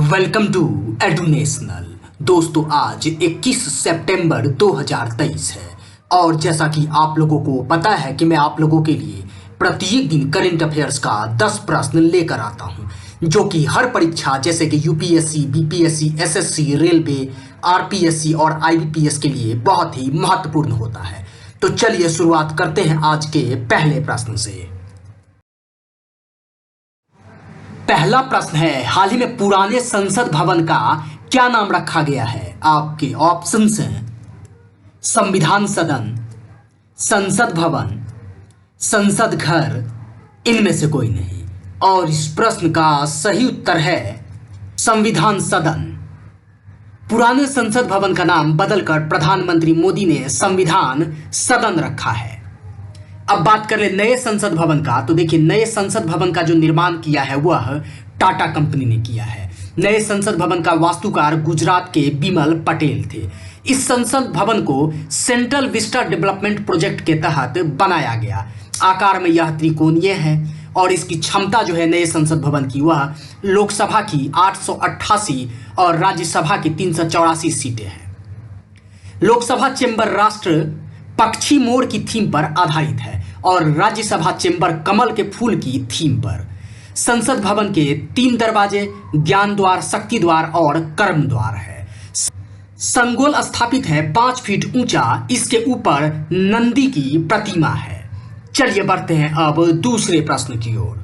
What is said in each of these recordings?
Welcome to एडुनेशनल। दोस्तों आज 21 सितंबर 2023 है और जैसा कि आप लोगों को पता है कि मैं आप लोगों के लिए प्रत्येक दिन करंट अफेयर्स का 10 प्रश्न लेकर आता हूं जो कि हर परीक्षा जैसे कि UPSC, BPSC, SSC, railway, RPSC और आईबीपीएस के लिए बहुत ही महत्वपूर्ण होता है। तो चलिए शुरुआत करते हैं आज के पहले प्रश्न से। पहला प्रश्न है, हाल ही में पुराने संसद भवन का क्या नाम रखा गया है? आपके ऑप्शंस हैं संविधान सदन, संसद भवन, संसद घर, इनमें से कोई नहीं। और इस प्रश्न का सही उत्तर है संविधान सदन। पुराने संसद भवन का नाम बदलकर प्रधानमंत्री मोदी ने संविधान सदन रखा है। अब बात करें नए संसद भवन का, तो देखिए नए संसद भवन का जो निर्माण किया है वह टाटा कंपनी ने किया है। नए संसद भवन का वास्तुकार गुजरात के बिमल पटेल थे। इस संसद भवन को सेंट्रल विस्टा डेवलपमेंट प्रोजेक्ट के तहत बनाया गया। आकार में यह त्रिकोणीय है और इसकी क्षमता जो है नए संसद भवन की वह लोकसभा की 888 और राज्यसभा की 384 सीटें हैं। लोकसभा चेंबर राष्ट्र पक्षी मोर की थीम पर आधारित है और राज्यसभा चेंबर कमल के फूल की थीम पर। संसद भवन के 3 दरवाजे ज्ञान द्वार, शक्ति द्वार और कर्म द्वार है। संगोल स्थापित है 5 फीट ऊंचा, इसके ऊपर नंदी की प्रतिमा है। चलिए बढ़ते हैं अब दूसरे प्रश्न की ओर।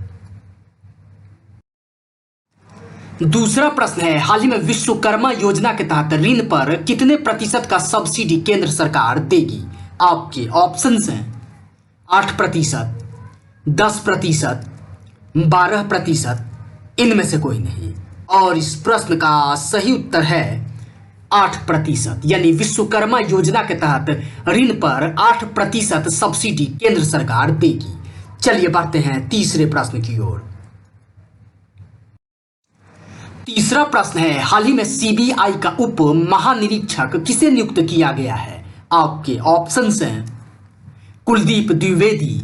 दूसरा प्रश्न है, हाल ही में विश्वकर्मा योजना के तहत ऋण पर कितने प्रतिशत का सब्सिडी केंद्र सरकार देगी? आपके ऑप्शंस हैं 8%, 10%, 12%, इनमें से कोई नहीं। और इस प्रश्न का सही उत्तर है 8%, यानी विश्वकर्मा योजना के तहत ऋण पर 8% सब्सिडी केंद्र सरकार देगी। चलिए बढ़ते हैं तीसरे प्रश्न की ओर। तीसरा प्रश्न है, हाल ही में सीबीआई का उप महानिरीक्षक किसे नियुक्त किया गया है? आपके ऑप्शंस हैं कुलदीप द्विवेदी,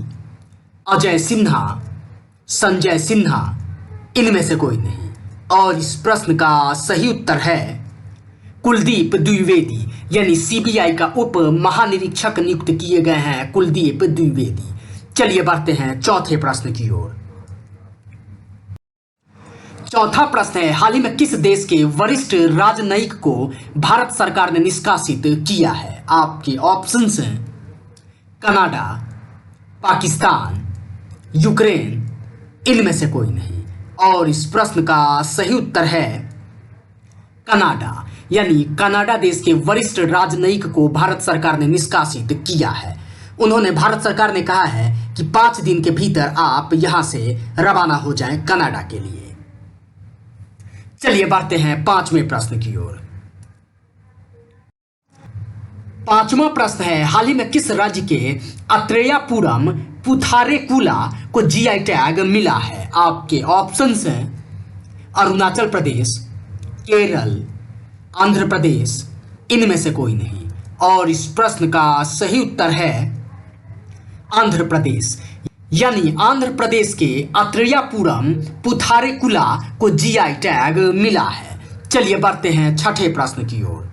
अजय सिन्हा, संजय सिन्हा, इनमें से कोई नहीं। और इस प्रश्न का सही उत्तर है कुलदीप द्विवेदी, यानी सीबीआई का उप महानिरीक्षक नियुक्त किए गए हैं कुलदीप द्विवेदी। चलिए बढ़ते हैं चौथे प्रश्न की ओर। चौथा प्रश्न है, हाल ही में किस देश के वरिष्ठ राजनयिक को भारत सरकार ने निष्कासित किया है? आपके ऑप्शंस हैं कनाडा, पाकिस्तान, यूक्रेन, इनमें से कोई नहीं। और इस प्रश्न का सही उत्तर है कनाडा, यानी कनाडा देश के वरिष्ठ राजनयिक को भारत सरकार ने निष्कासित किया है। उन्होंने भारत सरकार ने कहा है कि 5 दिन के भीतर आप यहां से रवाना हो जाएं कनाडा के लिए। चलिए बढ़ते हैं 5वें प्रश्न की ओर। 5वां प्रश्न है, हाल ही में किस राज्य के अत्रेयापुरम पुथारेकुला को जीआई टैग मिला है? आपके ऑप्शंस हैं अरुणाचल प्रदेश, केरल, आंध्र प्रदेश, इनमें से कोई नहीं। और इस प्रश्न का सही उत्तर है आंध्र प्रदेश, यानी आंध्र प्रदेश के अत्रेयापुरम पुथारेकुला को जीआई टैग मिला है। चलिए बढ़ते हैं छठे प्रश्न की ओर।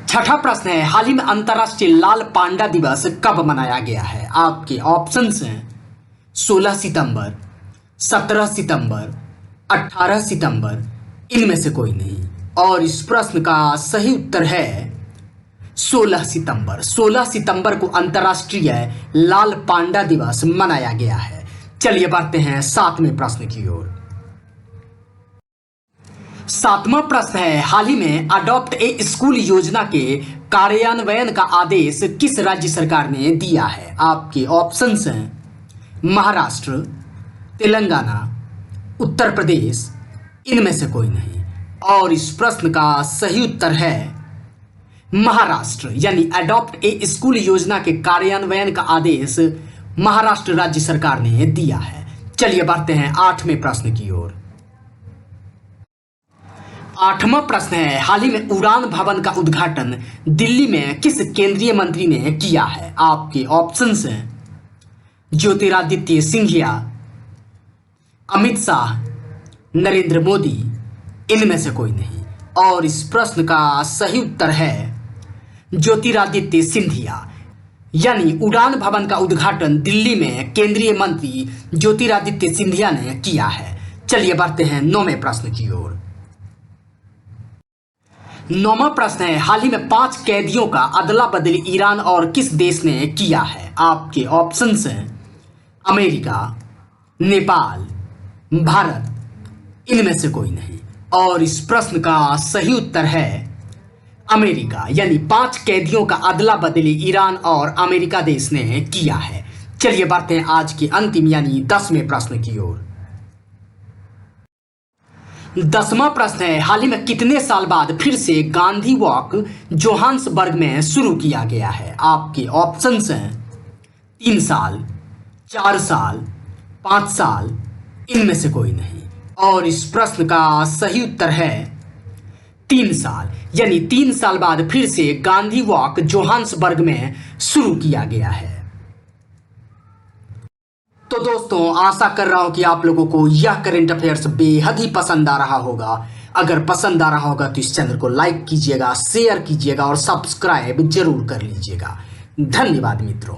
छठा प्रश्न है, हाल ही में अंतर्राष्ट्रीय लाल पांडा दिवस कब मनाया गया है? आपके ऑप्शंस हैं 16 सितंबर, 17 सितंबर, 18 सितंबर, इनमें से कोई नहीं। और इस प्रश्न का सही उत्तर है 16 सितंबर। 16 सितंबर को अंतर्राष्ट्रीय लाल पांडा दिवस मनाया गया है। चलिए बढ़ते हैं 7वें प्रश्न की ओर। 7वां प्रश्न है, हाल ही में अडॉप्ट ए स्कूल योजना के कार्यान्वयन का आदेश किस राज्य सरकार ने दिया है? आपके ऑप्शंस हैं महाराष्ट्र, तेलंगाना, उत्तर प्रदेश, इनमें से कोई नहीं। और इस प्रश्न का सही उत्तर है महाराष्ट्र, यानी अडॉप्ट ए स्कूल योजना के कार्यान्वयन का आदेश महाराष्ट्र राज्य सरकार ने दिया है। चलिए बढ़ते हैं 8वें प्रश्न की ओर। 8वां प्रश्न है, हाल ही में उड़ान भवन का उद्घाटन दिल्ली में किस केंद्रीय मंत्री ने किया है? आपके ऑप्शंस हैं ज्योतिरादित्य सिंधिया, अमित शाह, नरेंद्र मोदी, इनमें से कोई नहीं। और इस प्रश्न का सही उत्तर है ज्योतिरादित्य सिंधिया। यानी उड़ान भवन का उद्घाटन दिल्ली में केंद्रीय मंत्री ज्योतिरादित्य सिंधिया ने किया है। चलिए बढ़ते हैं 9वें प्रश्न की ओर। 9वां प्रश्न है, हाल ही में 5 कैदियों का अदला बदली ईरान और किस देश ने किया है? आपके ऑप्शंस हैं अमेरिका, नेपाल, भारत, इनमें से कोई नहीं। और इस प्रश्न का सही उत्तर है अमेरिका। यानी 5 कैदियों का अदला बदली ईरान और अमेरिका देश ने किया है। चलिए बढ़ते हैं आज के अंतिम यानी 10वें प्रश्न की ओर। 10वां प्रश्न है, हाल ही में कितने साल बाद फिर से गांधी वॉक जोहान्सबर्ग में शुरू किया गया है? आपके ऑप्शंस हैं 3 साल, 4 साल, 5 साल, इनमें से कोई नहीं। और इस प्रश्न का सही उत्तर है 3 साल। यानी 3 साल बाद फिर से गांधी वॉक जोहान्सबर्ग में शुरू किया गया है। तो दोस्तों, आशा कर रहा हूं कि आप लोगों को यह करंट अफेयर्स बेहद ही पसंद आ रहा होगा। अगर पसंद आ रहा होगा तो इस चैनल को लाइक कीजिएगा, शेयर कीजिएगा और सब्सक्राइब जरूर कर लीजिएगा। धन्यवाद मित्रों।